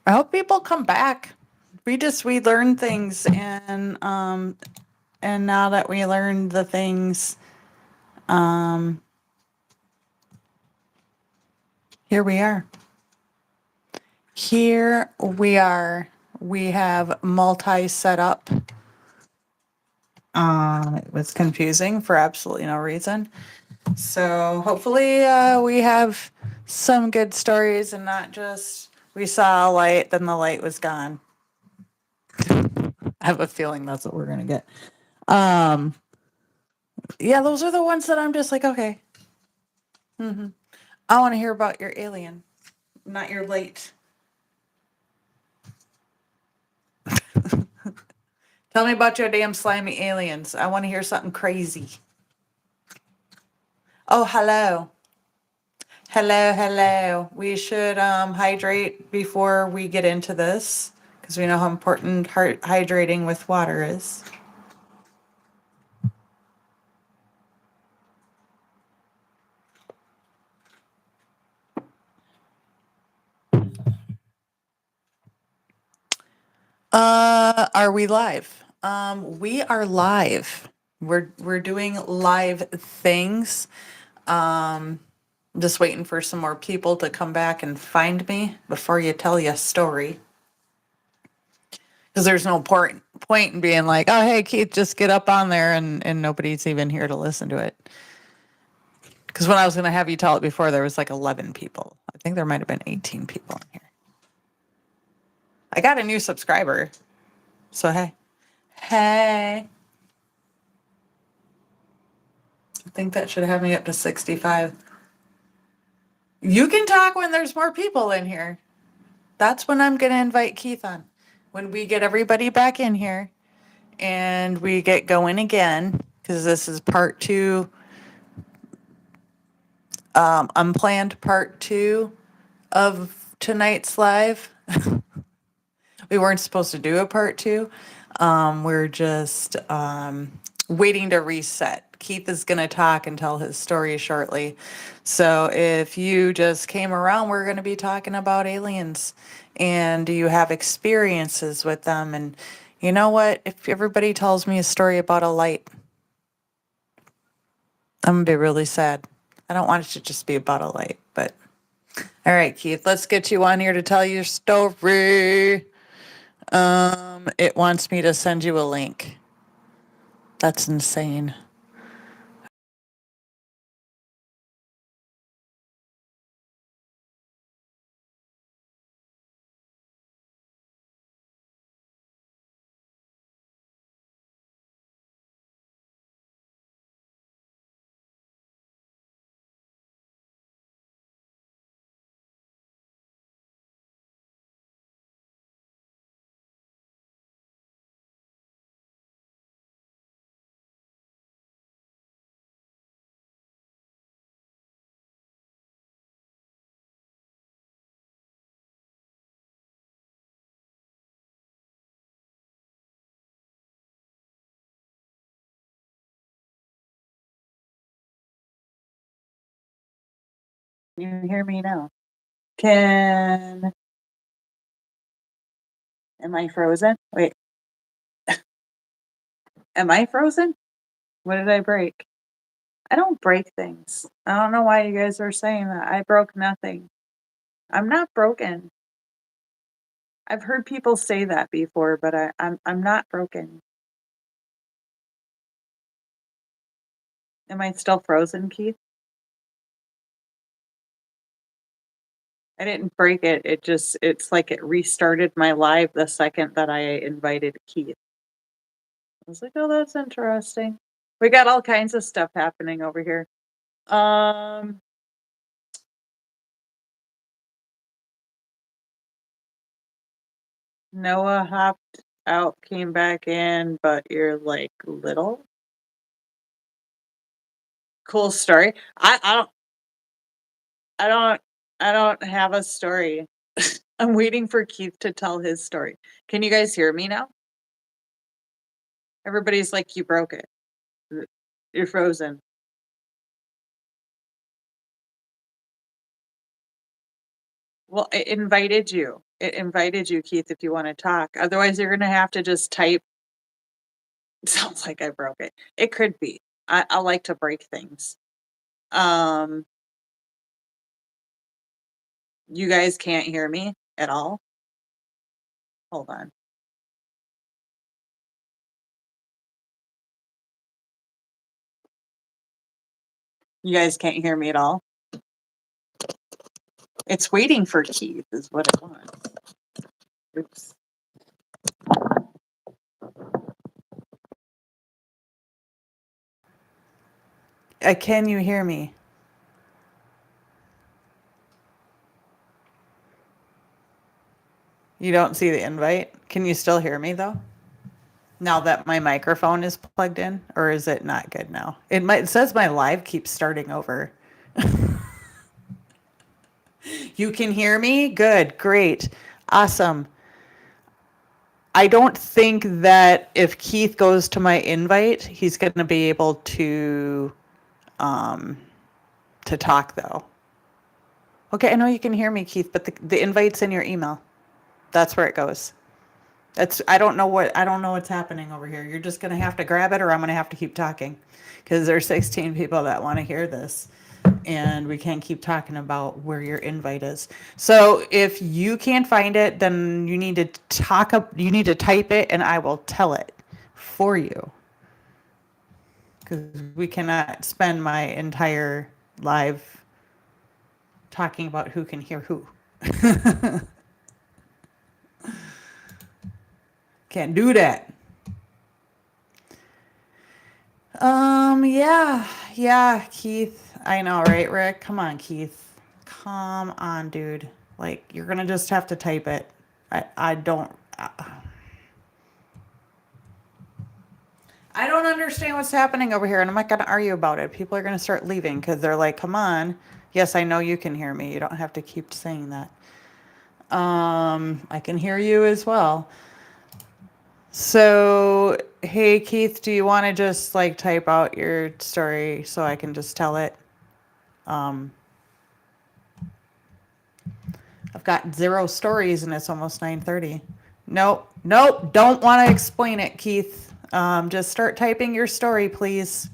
I hope people come back. We learn things, and now that we learned the things, um here we are. Here we are. We have multi set up. It was confusing for absolutely no reason. So hopefully, we have some good stories and not just we saw a light, then the light was gone. I have a feeling that's what we're gonna get. Um, yeah, those are the ones that I'm just like, okay. I want to hear about your alien, not your light. Tell me about your damn slimy aliens. I want to hear something crazy. Oh, hello. Hello, hello. We should hydrate before we get into this because we know how important hydrating with water is. Are we live? We are live. We're doing live things. I'm just waiting for some more people to come back and find me before you tell you a story. Because there's no point in being like, oh, hey, Keith, just get up on there and nobody's even here to listen to it. Because when I was going to have you tell it before, there was like 11 people. I think there might have been 18 people in here. I got a new subscriber. So, hey. Hey. I think that should have me up to 65. You can talk when there's more people in here. That's when I'm going to invite Keith on. When we get everybody back in here and we get going again, because this is part two, unplanned part two of tonight's live. We weren't supposed to do a part two. We're just waiting to reset. Keith is going to talk and tell his story shortly. So if you just came around, we're going to be talking about aliens. And do you have experiences with them? And you know what? If everybody tells me a story about a light, I'm going to be really sad. I don't want it to just be about a light, but all right, Keith, let's get you on here to tell your story. It wants me to send you a link. That's insane. Can you hear me now? Can Am I frozen? Wait, am I frozen? What did I break? I don't break things. I don't know why you guys are saying that. I broke nothing. I'm not broken. I've heard people say that before, but I'm not broken. Am I still frozen, Keith? I didn't break it. It's like it restarted my live the second that I invited Keith. I was like, oh, that's interesting. We got all kinds of stuff happening over here. Um, Noah hopped out, came back in, but you're like little. Cool story. I don't I don't have a story. I'm waiting for Keith to tell his story. Can you guys hear me now? Everybody's like, you broke it. You're frozen. Well, I invited you. It invited you, Keith, if you want to talk. Otherwise, you're going to have to just type. Sounds like I broke it. It could be. I like to break things. You guys can't hear me at all? Hold on. You guys can't hear me at all? It's waiting for Keith is what it wants. Oops. Can you hear me? You don't see the invite? Can you still hear me though? Now that my microphone is plugged in, or is it not good now? It says my live keeps starting over. You can hear me? Good, great, awesome. I don't think that if Keith goes to my invite, he's going to be able to talk though. Okay, I know you can hear me, Keith, but the invite's in your email. That's where it goes. I don't know what's happening over here. You're just gonna have to grab it, or I'm gonna have to keep talking, because there's 16 people that want to hear this, and we can't keep talking about where your invite is. So if you can't find it, then you need to You need to type it, and I will tell it for you, because we cannot spend my entire live talking about who can hear who. Can't do that. Yeah, Keith. I know, right, Rick? Come on, Keith. Come on, dude. Like, you're gonna just have to type it. I don't understand what's happening over here, and I'm not gonna argue about it. People are gonna start leaving because they're like, come on. Yes, I know you can hear me. You don't have to keep saying that. I can hear you as well. So, hey, Keith, do you want to just like type out your story so I can just tell it? I've got 0 stories and it's almost 9:30. Nope, don't want to explain it, Keith. Just start typing your story, please.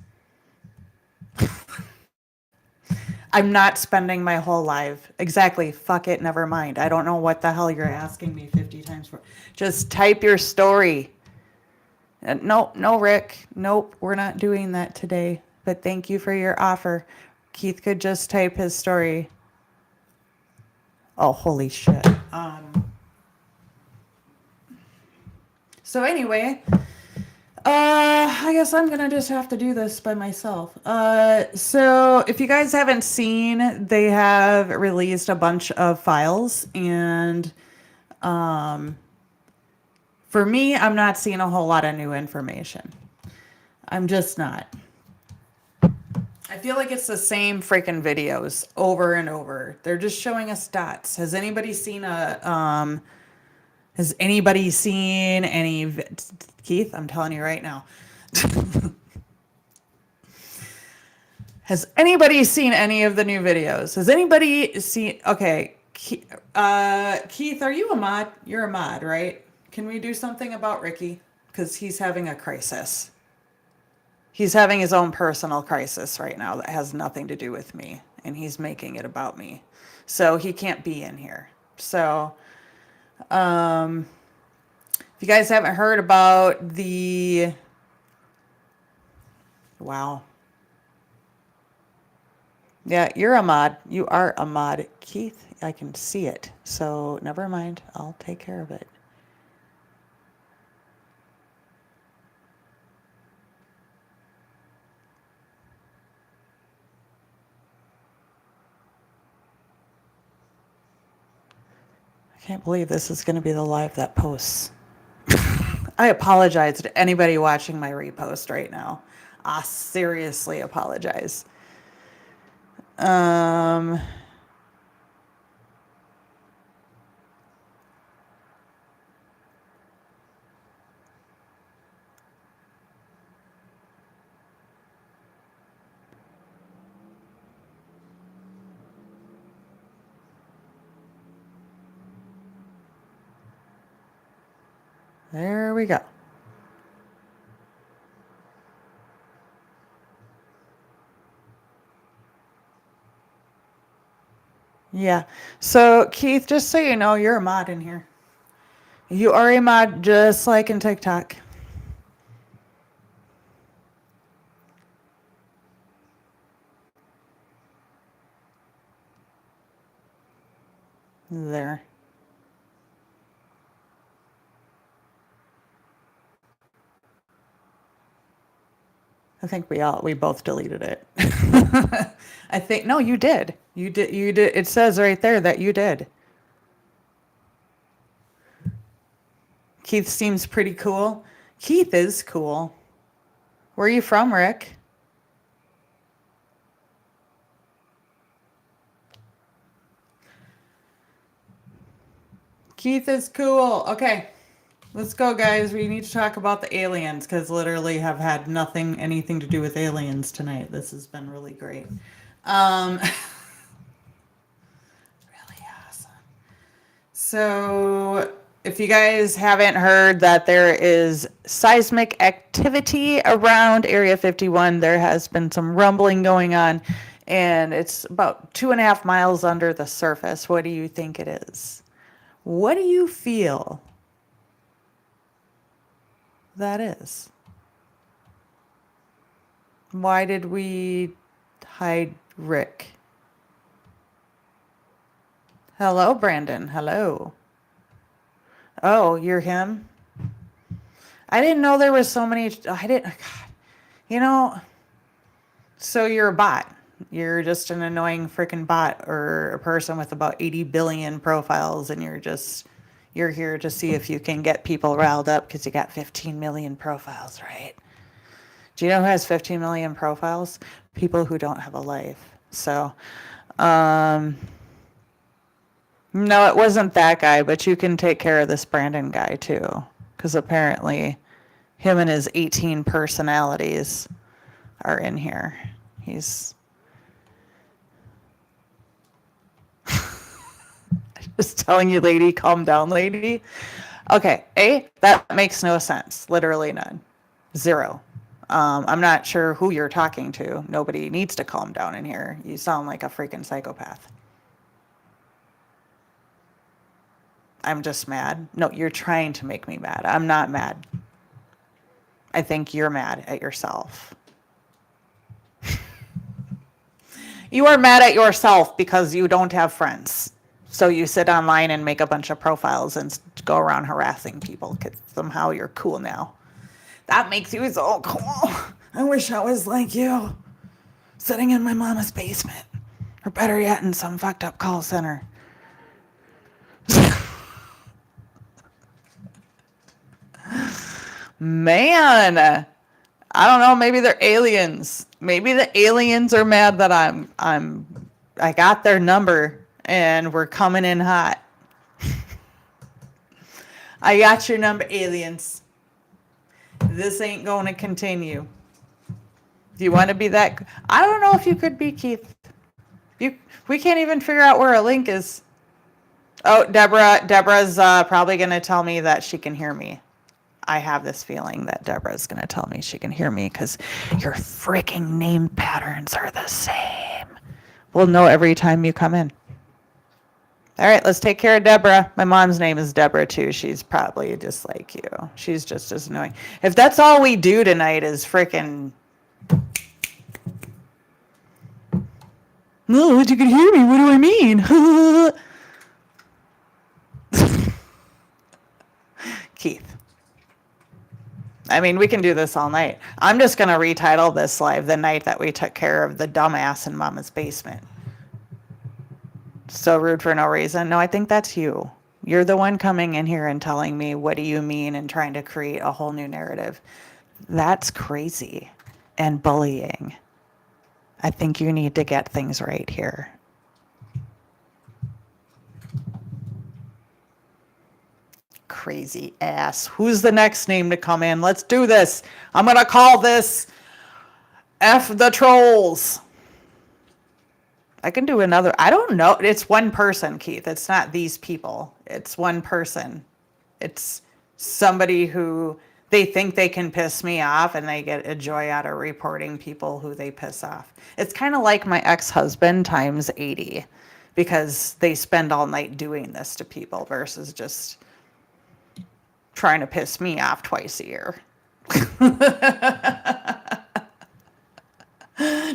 I'm not spending my whole life. Exactly. Fuck it. Never mind. I don't know what the hell you're asking me 50 times for. Just type your story. No, Rick. Nope. We're not doing that today. But thank you for your offer. Keith could just type his story. Oh, holy shit. So anyway, I guess I'm gonna just have to do this by myself. So if you guys haven't seen, they have released a bunch of files, and for me, I'm not seeing a whole lot of new information. I'm just not. I feel like it's the same freaking videos over and over. They're just showing us dots. Has anybody seen any Keith, I'm telling you right now. Has anybody seen any of the new videos? Has anybody seen okay, Keith, are you a mod? You're a mod, right? Can we do something about Ricky? Because he's having a crisis. He's having his own personal crisis right now that has nothing to do with me, and he's making it about me. So he can't be in here. So, if you guys haven't heard about wow. Yeah, you're a mod. You are a mod. Keith, I can see it. So never mind. I'll take care of it. I can't believe this is going to be the live that posts. I apologize to anybody watching my repost right now. I seriously apologize. There we go. Yeah. So, Keith, just so you know, you're a mod in here. You are a mod just like in TikTok. There. I think we both deleted it. I think no, you did. You did. It says right there that you did. Keith seems pretty cool. Keith is cool. Where are you from, Rick? Keith is cool. Okay. Let's go, guys. We need to talk about the aliens because literally have had anything to do with aliens tonight. This has been really great. Really awesome. So, if you guys haven't heard that there is seismic activity around Area 51, there has been some rumbling going on, and it's about 2.5 miles under the surface. What do you think it is? What do you feel that is? Why did we hide Rick? Hello, Brandon. Hello. Oh, you're him? I didn't know there was so many. I didn't. God, you know, so you're a bot. You're just an annoying freaking bot or a person with about 80 billion profiles, and you're here to see if you can get people riled up because you got 15 million profiles, right? Do you know who has 15 million profiles? People who don't have a life. So, no, it wasn't that guy, but you can take care of this Brandon guy too, because apparently him and his 18 personalities are in here. He's just telling you, lady, calm down, lady. Okay, that makes no sense. Literally none. Zero. I'm not sure who you're talking to. Nobody needs to calm down in here. You sound like a freaking psychopath. I'm just mad. No, you're trying to make me mad. I'm not mad. I think you're mad at yourself. You are mad at yourself because you don't have friends. So you sit online and make a bunch of profiles and go around harassing people because somehow you're cool now. That makes you so cool. I wish I was like you, sitting in my mama's basement, or better yet, in some fucked up call center. Man, I don't know. Maybe they're aliens. Maybe the aliens are mad that I got their number and we're coming in hot. I got your number, aliens. This ain't going to continue. Do you want to be that? I don't know if you could be Keith. We can't even figure out where a link is. Oh, Deborah's probably going to tell me that she can hear me. I have this feeling that Deborah's going to tell me she can hear me because your freaking name patterns are the same. We'll know every time you come in. All right, let's take care of Deborah. My mom's name is Deborah, too. She's probably just like you. She's just as annoying. If that's all we do tonight is freaking... No, you can hear me. What do I mean? Keith. I mean, we can do this all night. I'm just going to retitle this live the night that we took care of the dumbass in Mama's basement. So rude for no reason. No, I think that's you. You're the one coming in here and telling me, what do you mean, and trying to create a whole new narrative. That's crazy and bullying. I think you need to get things right here. Crazy ass. Who's the next name to come in? Let's do this. I'm going to call this F the Trolls. I can do another. I don't know. It's one person, Keith. It's not these people. It's one person. It's somebody who they think they can piss me off and they get a joy out of reporting people who they piss off. It's kind of like my ex-husband times 80 because they spend all night doing this to people versus just trying to piss me off twice a year.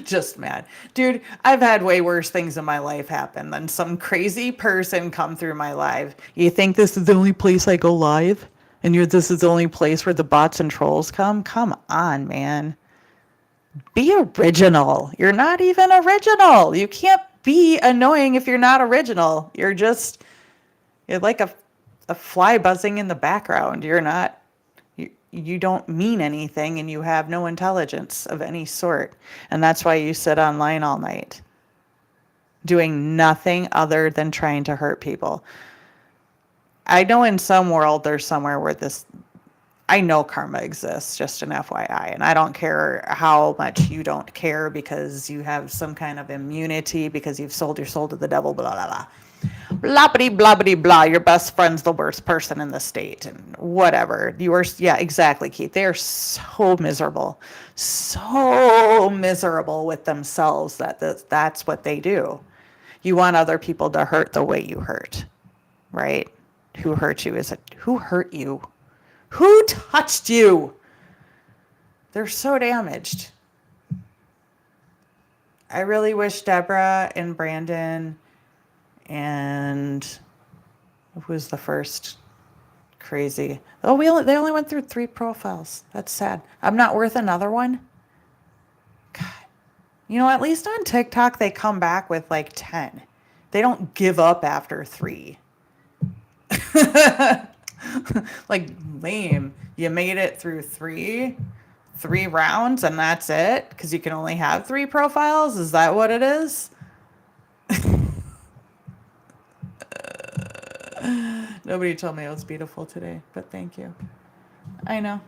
Just mad. Dude, I've had way worse things in my life happen than some crazy person come through my live. You think this is the only place I go live? And this is the only place where the bots and trolls come? Come on, man. Be original. You're not even original. You can't be annoying if you're not original. You're like a fly buzzing in the background. You don't mean anything and you have no intelligence of any sort. And that's why you sit online all night doing nothing other than trying to hurt people. I know in some world there's somewhere where I know karma exists, just an FYI, and I don't care how much you don't care because you have some kind of immunity because you've sold your soul to the devil, blah, blah, blah. Bloppity, bloppity, blah. Your best friend's the worst person in the state and whatever. Yeah, exactly, Keith. They are so miserable with themselves that's what they do. You want other people to hurt the way you hurt, right? Who hurt you? Who hurt you? Who touched you? They're so damaged. I really wish Deborah and Brandon and who was the first crazy? Oh, they only went through 3 profiles. That's sad. I'm not worth another one. God. At least on TikTok they come back with like 10. They don't give up after 3. Like, lame. You made it through 3 rounds and that's it? Because you can only have 3 profiles? Is that what it is? Nobody told me I was beautiful today, but thank you. I know.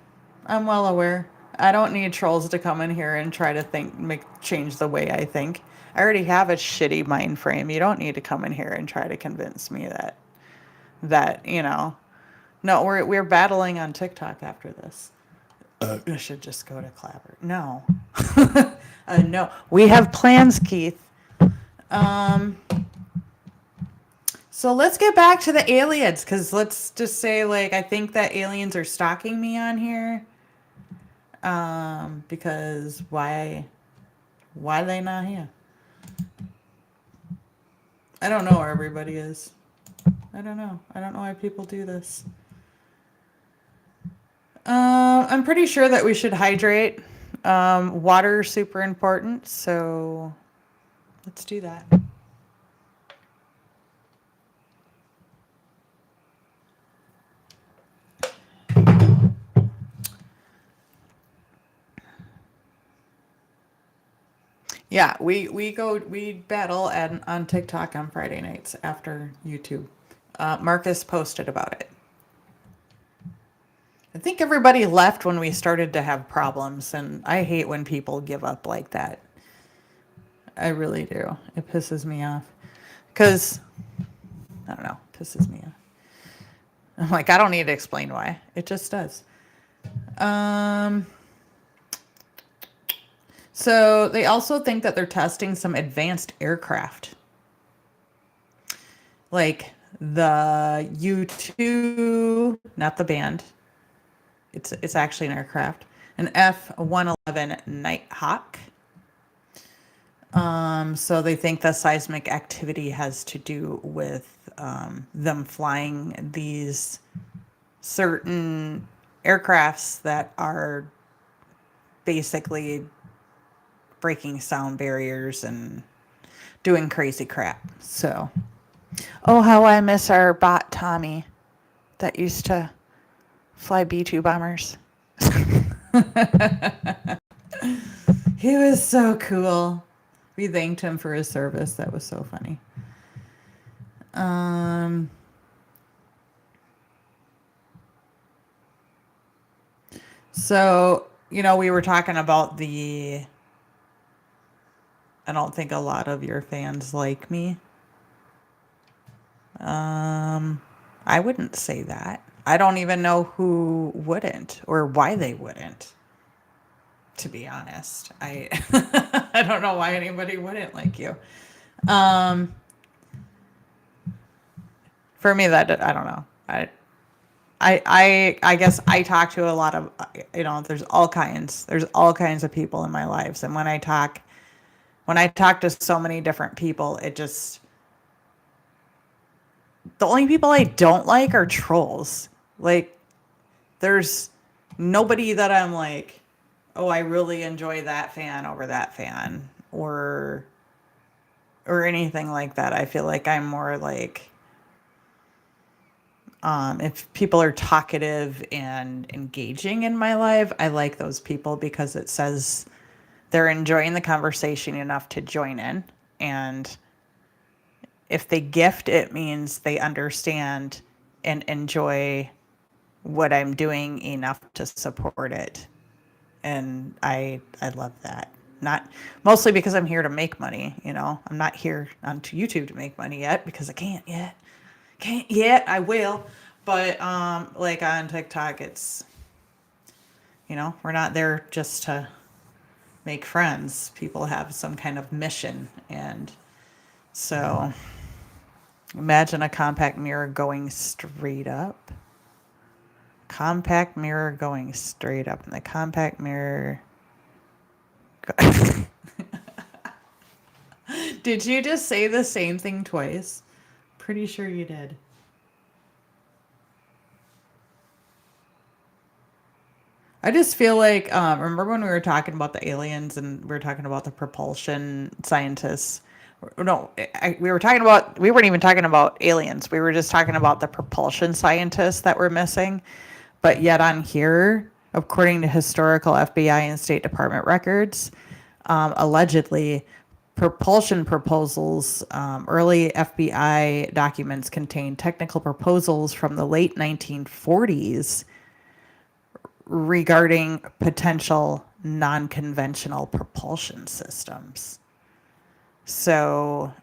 I'm well aware. I don't need trolls to come in here and try to change the way I think. I already have a shitty mind frame. You don't need to come in here and try to convince me that No, we're battling on TikTok after this. I should just go to Clabber. No. No. We have plans, Keith. So let's get back to the aliens, because let's just say, I think that aliens are stalking me on here. Because why are they not here? I don't know where everybody is. I don't know. I don't know why people do this. I'm pretty sure that we should hydrate. Water is super important, so let's do that. Yeah, we battle on TikTok on Friday nights after YouTube. Marcus posted about it. I think everybody left when we started to have problems, and I hate when people give up like that. I really do. It pisses me off. Because, I don't know, pisses me off. I'm like, I don't need to explain why. It just does. So they also think that they're testing some advanced aircraft. Like the U-2, not the band. It's actually an aircraft. An F-111 Nighthawk. So they think the seismic activity has to do with them flying these certain aircrafts that are basically breaking sound barriers and doing crazy crap. So, oh, how I miss our bot Tommy that used to fly B-2 bombers. He was so cool. We thanked him for his service. That was so funny. So, we were talking about I don't think a lot of your fans like me. I wouldn't say that. I don't even know who wouldn't or why they wouldn't, to be honest. I don't know why anybody wouldn't like you. Um, for me, that I don't know. I guess I talk to a lot of, there's all kinds of people in my lives, and when I talk to so many different people, it just the only people I don't like are trolls. Like, there's nobody that I'm like, oh, I really enjoy that fan over that fan, or anything like that. I feel like I'm more like, if people are talkative and engaging in my life, I like those people because it says they're enjoying the conversation enough to join in. And if they gift, it means they understand and enjoy what I'm doing enough to support it. And I love that. Not mostly because I'm here to make money, I'm not here on YouTube to make money yet because I can't yet. Can't yet. I will. But like on TikTok, it's we're not there just to make friends. People have some kind of mission, and so imagine a compact mirror going straight up. Compact mirror going straight up, and the compact mirror. Did you just say the same thing twice? Pretty sure you did. I just feel like, remember when we were talking about the aliens and we were talking about the propulsion scientists? No, we weren't even talking about aliens. We were just talking about the propulsion scientists that were missing. But yet on here, according to historical FBI and State Department records, allegedly, propulsion proposals, early FBI documents contain technical proposals from the late 1940s regarding potential non-conventional propulsion systems. So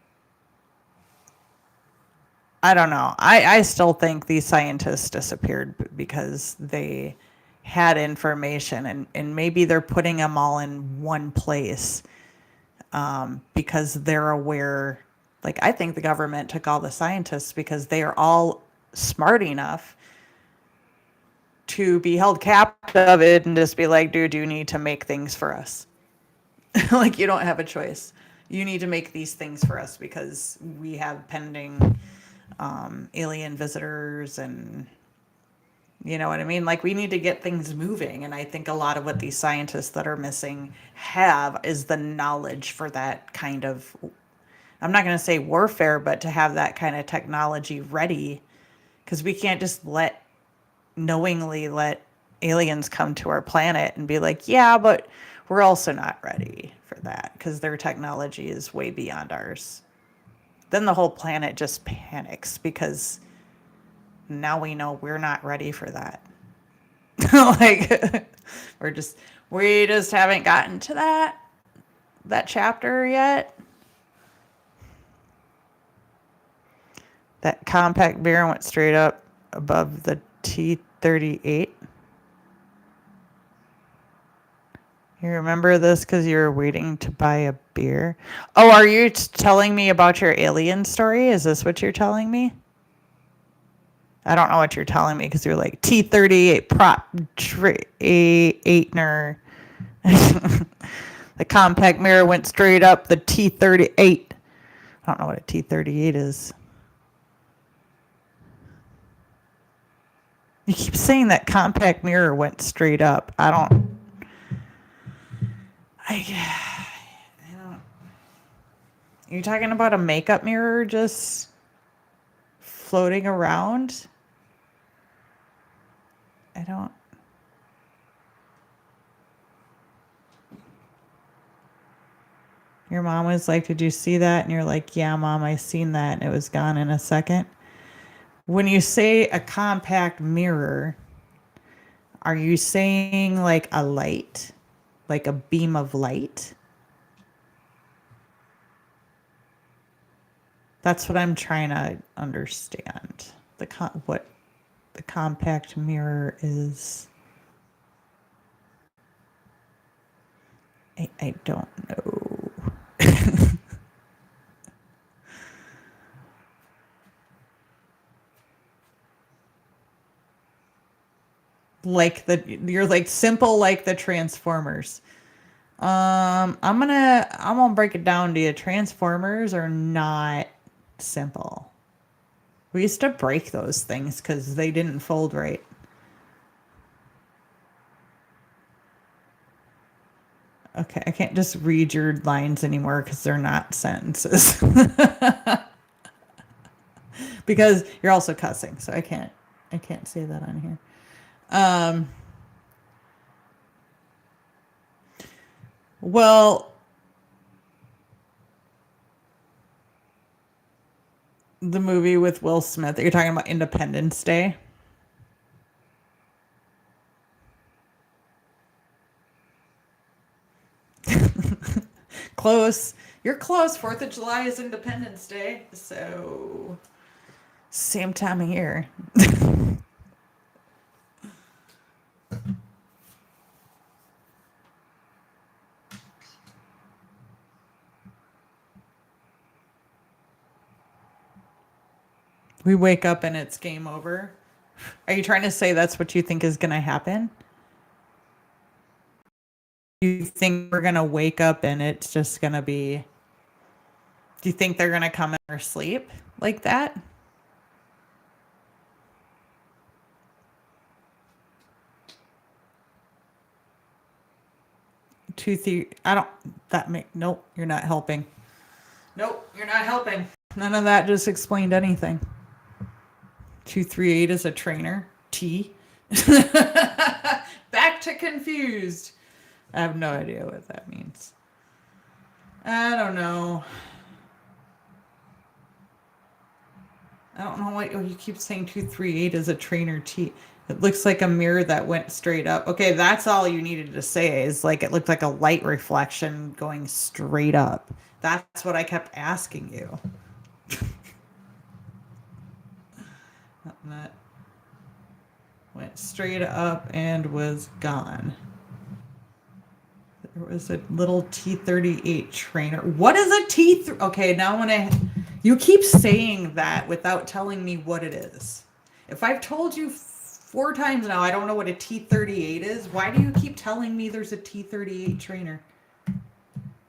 I don't know. I still think these scientists disappeared because they had information, and maybe they're putting them all in one place because they're aware. Like, I think the government took all the scientists because they are all smart enough to be held captive and just be like, dude, you need to make things for us. Like, you don't have a choice. You need to make these things for us because we have pending alien visitors, and you know what I mean? Like, we need to get things moving. And I think a lot of what these scientists that are missing have is the knowledge for that kind of, I'm not going to say warfare, but to have that kind of technology ready, because we can't just knowingly let aliens come to our planet and be like, yeah, but we're also not ready for that because their technology is way beyond ours. Then the whole planet just panics because now we know we're not ready for that. Like, we just haven't gotten to that chapter yet. That compact beer went straight up above the T38. You remember this because you were waiting to buy a beer? Oh, are you telling me about your alien story? Is this what you're telling me? I don't know what you're telling me because you're like T38 prop Aitner. The compact mirror went straight up the T38. I don't know what a T38 is. You keep saying that compact mirror went straight up. I don't. You're talking about a makeup mirror just floating around? I don't. Your mom was like, did you see that? And you're like, yeah, Mom, I seen that. And it was gone in a second. When you say a compact mirror, are you saying like a light? Like a beam of light? That's what I'm trying to understand. What? the compact mirror is. I don't know. You're like simple like the Transformers. I'm gonna break it down to you. Transformers are not simple. We used to break those things because they didn't fold right. Okay, I can't just read your lines anymore because they're not sentences. Because you're also cussing, so I can't say that on here. Well, the movie with Will Smith, you're talking about Independence Day. Close. You're close. 4th of July is Independence Day. So, same time of year. We wake up and it's game over. Are you trying to say that's what you think is going to happen? You think we're going to wake up and it's just going to be. Do you think they're going to come in our sleep like that? Toothy. I don't. That make. Nope, you're not helping. Nope, you're not helping. None of that just explained anything. 238 is a trainer. T. Back to confused. I have no idea what that means. I don't know. I don't know what you keep saying 238 is a trainer T. It looks like a mirror that went straight up. Okay, that's all you needed to say is like it looked like a light reflection going straight up. That's what I kept asking you. That went straight up and was gone. There was a little T38 trainer. What is a T3? Okay, now you keep saying that without telling me what it is. If I've told you 4 times now I don't know what a T38 is, why do you keep telling me there's a T38 trainer?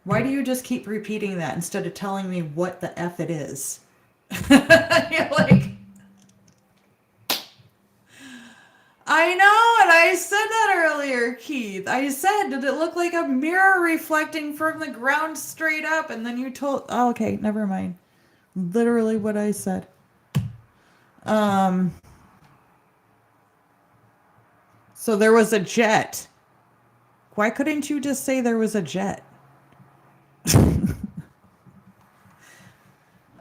Why do you just keep repeating that instead of telling me what the F it is? You're like, I know, and I said that earlier, Keith. I said, did it look like a mirror reflecting from the ground straight up? And then you told, oh, okay, never mind. Literally what I said. So there was a jet. Why couldn't you just say there was a jet?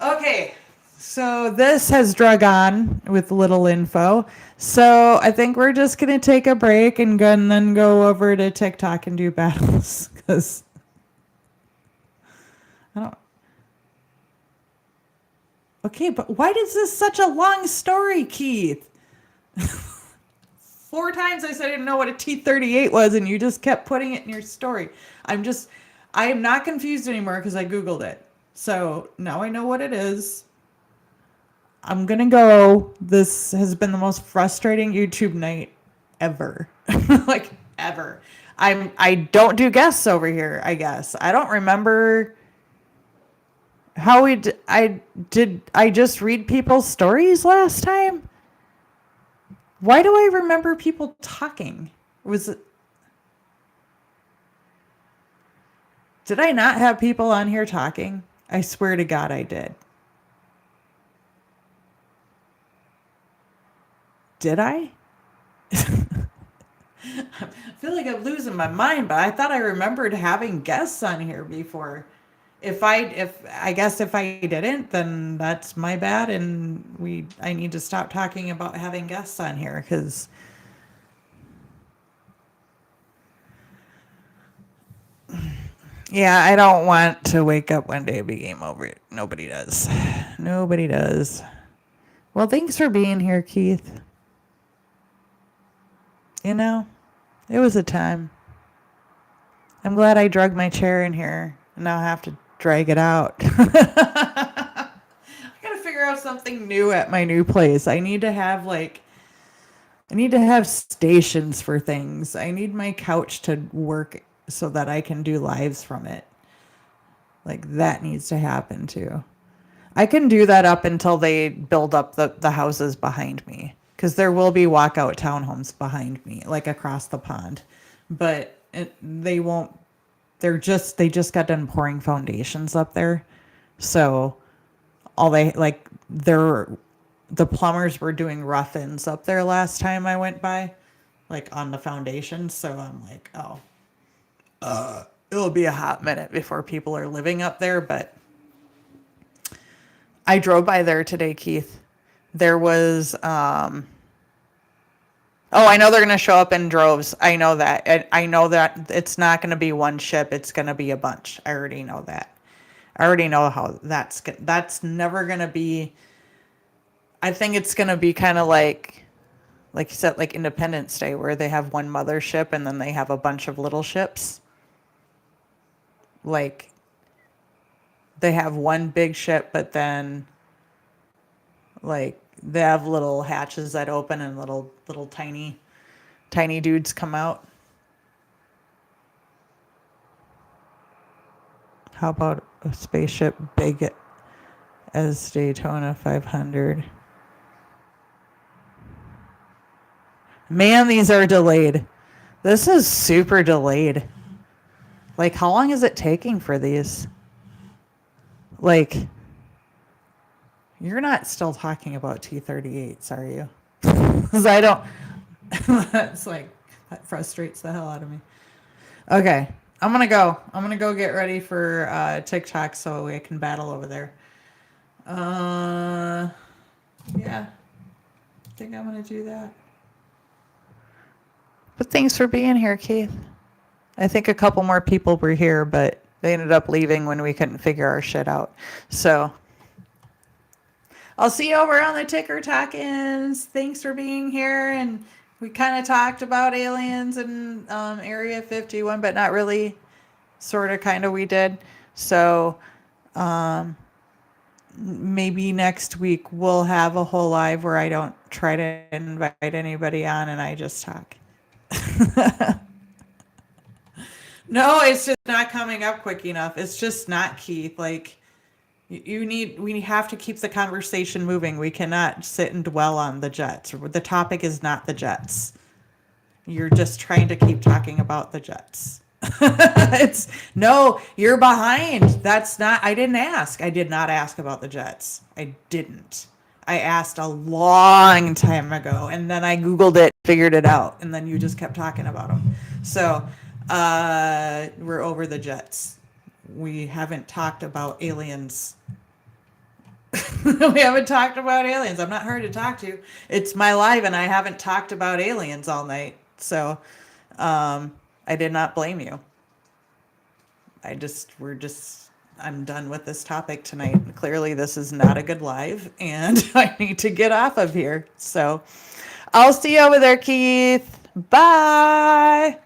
Okay, so this has drug on with little info. So I think we're just gonna take a break and then go over to TikTok and do battles because I don't. Okay, but why is this such a long story, Keith? 4 times I said I didn't know what a T38 was, and you just kept putting it in your story. I am not confused anymore because I Googled it. So now I know what it is. I'm gonna go. This has been the most frustrating YouTube night ever. Like ever. I don't do guests over here, I guess. I don't remember how I just read people's stories last time? Why do I remember people talking? Did I not have people on here talking? I swear to God I did. Did I? I feel like I'm losing my mind, but I thought I remembered having guests on here before. I guess if I didn't, then that's my bad, and I need to stop talking about having guests on here because yeah, I don't want to wake up one day and be game over. Nobody does. Nobody does. Well, thanks for being here, Keith. You know, it was a time. I'm glad I drug my chair in here and now I have to drag it out. I gotta figure out something new at my new place. I need to have stations for things. I need my couch to work so that I can do lives from it. Like that needs to happen too. I can do that up until they build up the houses behind me. Because there will be walkout townhomes behind me, like across the pond. But they won't, they just got done pouring foundations up there. So all they, like, the plumbers were doing rough-ins up there last time I went by, like on the foundation. So I'm like, oh, it'll be a hot minute before people are living up there. But I drove by there today, Keith. There was, oh, I know they're going to show up in droves. I know that. I know that it's not going to be one ship. It's going to be a bunch. I already know that. I already know how that's never going to be. I think it's going to be kind of like you said, like Independence Day, where they have one mothership and then they have a bunch of little ships. Like they have one big ship, but then like they have little hatches that open and little tiny dudes come out. How about a spaceship big as Daytona 500? Man, these are delayed. This is super delayed. Like, how long is it taking for these? Like, you're not still talking about T-38s, are you? Because I don't. That's like, that frustrates the hell out of me. Okay, I'm gonna go. I'm gonna go get ready for TikTok so we can battle over there. Yeah, I think I'm gonna do that. But thanks for being here, Keith. I think a couple more people were here, but they ended up leaving when we couldn't figure our shit out. So I'll see you over on the Ticker Talkins. Thanks for being here. And we kind of talked about aliens and Area 51, but not really. Sort of, kind of, we did. So maybe next week we'll have a whole live where I don't try to invite anybody on and I just talk. No, it's just not coming up quick enough. It's just not, Keith. Like, we have to keep the conversation moving. We cannot sit and dwell on the Jets. The topic is not the Jets. You're just trying to keep talking about the Jets. No, you're behind. That's not, I didn't ask. I did not ask about the Jets. I didn't. I asked a long time ago and then I Googled it, figured it out, and then you just kept talking about them. So, we're over the Jets. We haven't talked about aliens. We haven't talked about aliens. I'm not hard to talk to. It's my live and I haven't talked about aliens all night. So, I did not blame you. I'm done with this topic tonight. Clearly, this is not a good live, and I need to get off of here. So, I'll see you over there, Keith. Bye.